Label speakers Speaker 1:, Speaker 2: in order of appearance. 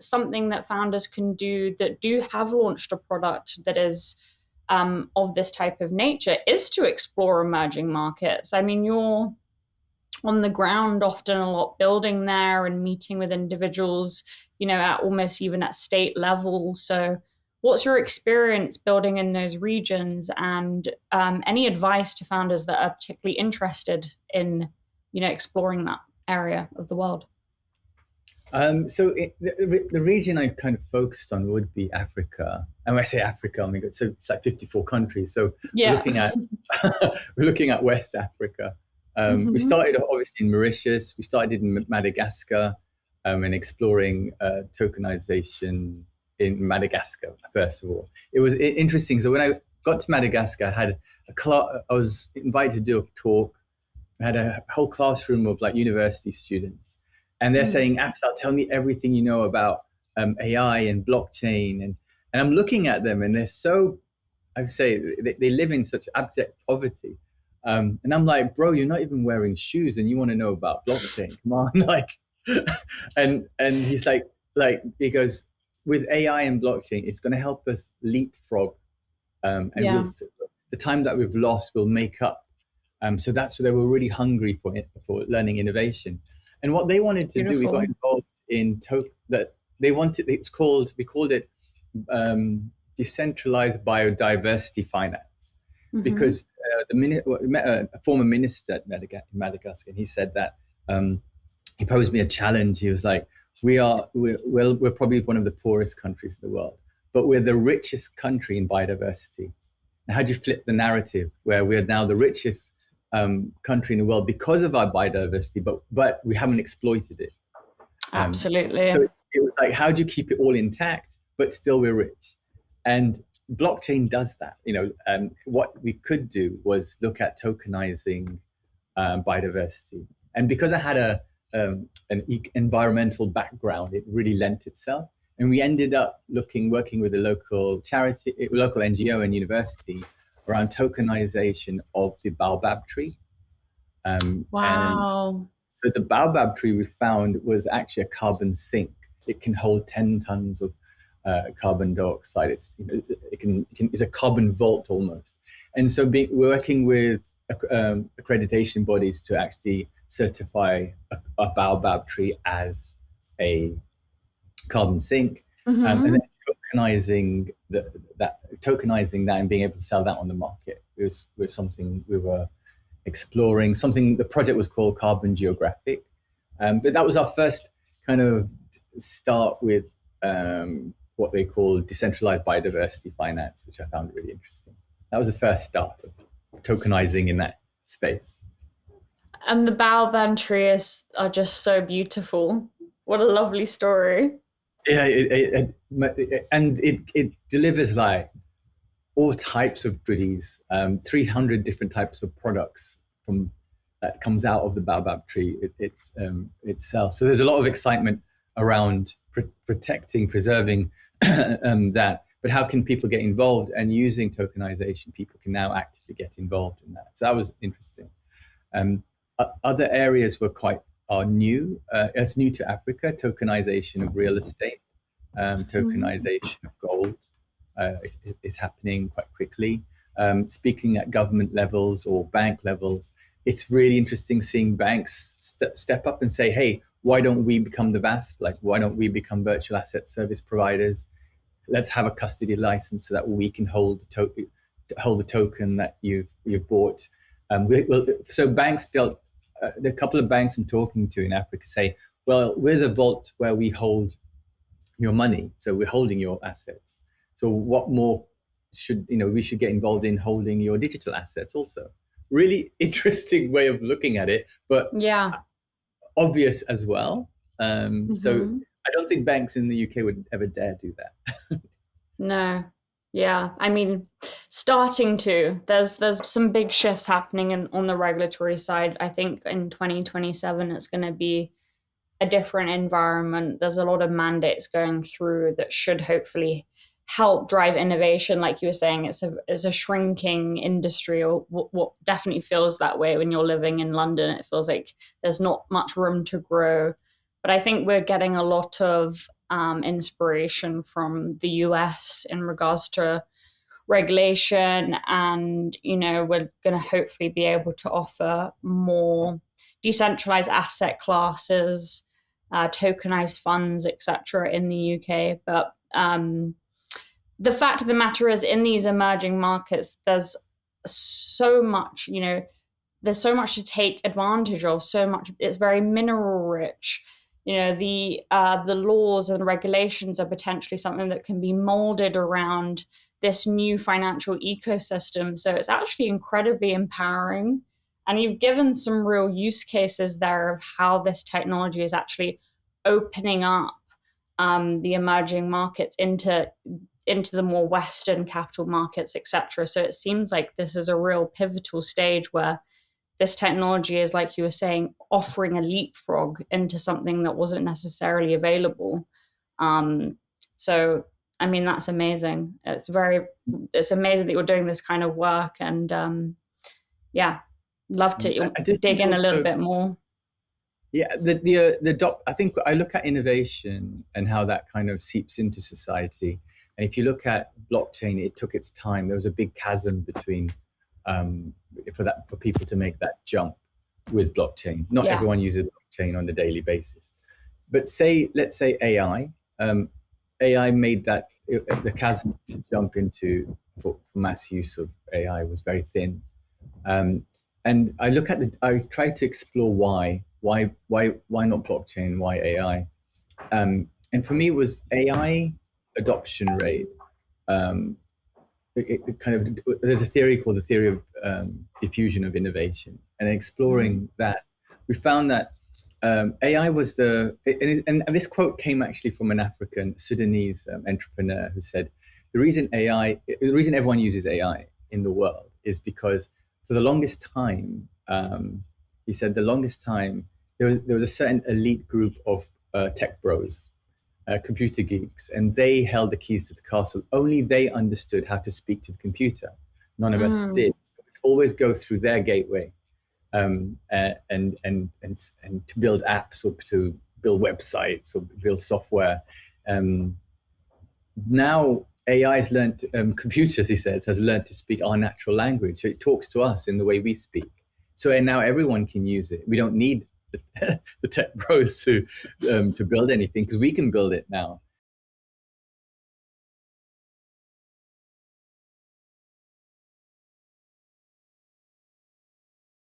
Speaker 1: something that founders can do that do have launched a product that is of this type of nature is to explore emerging markets. I mean, you're on the ground often a lot, building there and meeting with individuals, at almost even at state level. So what's your experience building in those regions, and any advice to founders that are particularly interested in, exploring that area of the world?
Speaker 2: The region I kind of focused on would be Africa. And when I say Africa, I mean, so it's like 54 countries. So
Speaker 1: Yeah.
Speaker 2: we're looking at West Africa. We started obviously in Mauritius. We started in Madagascar, and exploring tokenization in Madagascar. First of all, it was interesting. So when I got to Madagascar, I was invited to do a talk. I had a whole classroom of like university students. And they're saying, Afzaal, tell me everything you know about AI and blockchain. And I'm looking at them, and they're so, I would say, they live in such abject poverty. And I'm like, bro, you're not even wearing shoes, and you want to know about blockchain? Come on, like, and he's like, he goes, with AI and blockchain, it's going to help us leapfrog, and the time that we've lost, we'll make up. So that's why they were really hungry for learning innovation. And what they wanted to do, we got involved in we called it decentralized biodiversity finance, because a former minister at Madagascar, and he said that he posed me a challenge. He was like, we're probably one of the poorest countries in the world, but we're the richest country in biodiversity. And how do you flip the narrative where we're now the richest country in the world because of our biodiversity, but we haven't exploited it?
Speaker 1: Absolutely.
Speaker 2: So it was like, how do you keep it all intact, but still we're rich? And blockchain does that. What we could do was look at tokenizing biodiversity. And because I had an environmental background, it really lent itself. And we ended up working with a local charity, local NGO and university around tokenization of the baobab tree.
Speaker 1: Wow.
Speaker 2: And so the baobab tree we found was actually a carbon sink. It can hold 10 tons of carbon dioxide. It's a carbon vault almost. And so working with accreditation bodies to actually certify a baobab tree as a carbon sink, and then tokenizing that and being able to sell that on the market was something we were exploring. The project was called Carbon Geographic, but that was our first kind of start with what they call decentralized biodiversity finance, which I found really interesting. That was the first start of tokenizing in that space.
Speaker 1: And the baobab trees are just so beautiful. What a lovely story.
Speaker 2: Yeah, it delivers like all types of goodies, 300 different types of products that comes out of the baobab tree itself. So there's a lot of excitement around protecting, preserving that. But how can people get involved? And using tokenization, people can now actively get involved in that. So that was interesting. Other areas are new. It's new to Africa. Tokenization of real estate, tokenization of gold is happening quite quickly. Speaking at government levels or bank levels, it's really interesting seeing banks step up and say, "Hey, why don't we become the VASP? Like, why don't we become virtual asset service providers? Let's have a custody license so that we can hold the token that you've bought." So banks felt. The couple of banks I'm talking to in Africa say, well, we're the vault where we hold your money. So we're holding your assets. So what more we should get involved in holding your digital assets also. Really interesting way of looking at it, but obvious as well. So I don't think banks in the UK would ever dare do that.
Speaker 1: No. Yeah, I mean, starting to. There's some big shifts happening on the regulatory side. I think in 2027, it's going to be a different environment. There's a lot of mandates going through that should hopefully help drive innovation. Like you were saying, it's a shrinking industry, or what definitely feels that way when you're living in London. It feels like there's not much room to grow. But I think we're getting a lot of inspiration from the US in regards to regulation. And, we're going to hopefully be able to offer more decentralized asset classes, tokenized funds, etc., in the UK. But the fact of the matter is, in these emerging markets, there's so much, there's so much to take advantage of. So much, it's very mineral rich. The laws and regulations are potentially something that can be molded around this new financial ecosystem. So it's actually incredibly empowering. And you've given some real use cases there of how this technology is actually opening up the emerging markets into the more Western capital markets, etc. So it seems like this is a real pivotal stage where this technology is, like you were saying, offering a leapfrog into something that wasn't necessarily available. So, I mean, that's amazing. It's amazing that you're doing this kind of work, and yeah, love to dig in a little bit more.
Speaker 2: Yeah, I think I look at innovation and how that kind of seeps into society. And if you look at blockchain, it took its time. There was a big chasm between for people to make that jump with blockchain. Not everyone uses blockchain on a daily basis, but let's say AI. AI made that the chasm to jump into for mass use of AI was very thin. And I try to explore why not blockchain, why AI, and for me it was AI adoption rate. There's a theory called the theory of diffusion of innovation, and exploring that, we found that AI was and this quote came actually from an African Sudanese entrepreneur who said the reason everyone uses AI in the world is because for the longest time, he said the longest time there was a certain elite group of tech bros, computer geeks, and they held the keys to the castle. Only they understood how to speak to the computer. None of us did. So we'd always go through their gateway, and to build apps or to build websites or build software. Now AI has learned, computers, he says, has learned to speak our natural language. So it talks to us in the way we speak. So now everyone can use it. We don't need the tech bros to build anything, because we can build it now.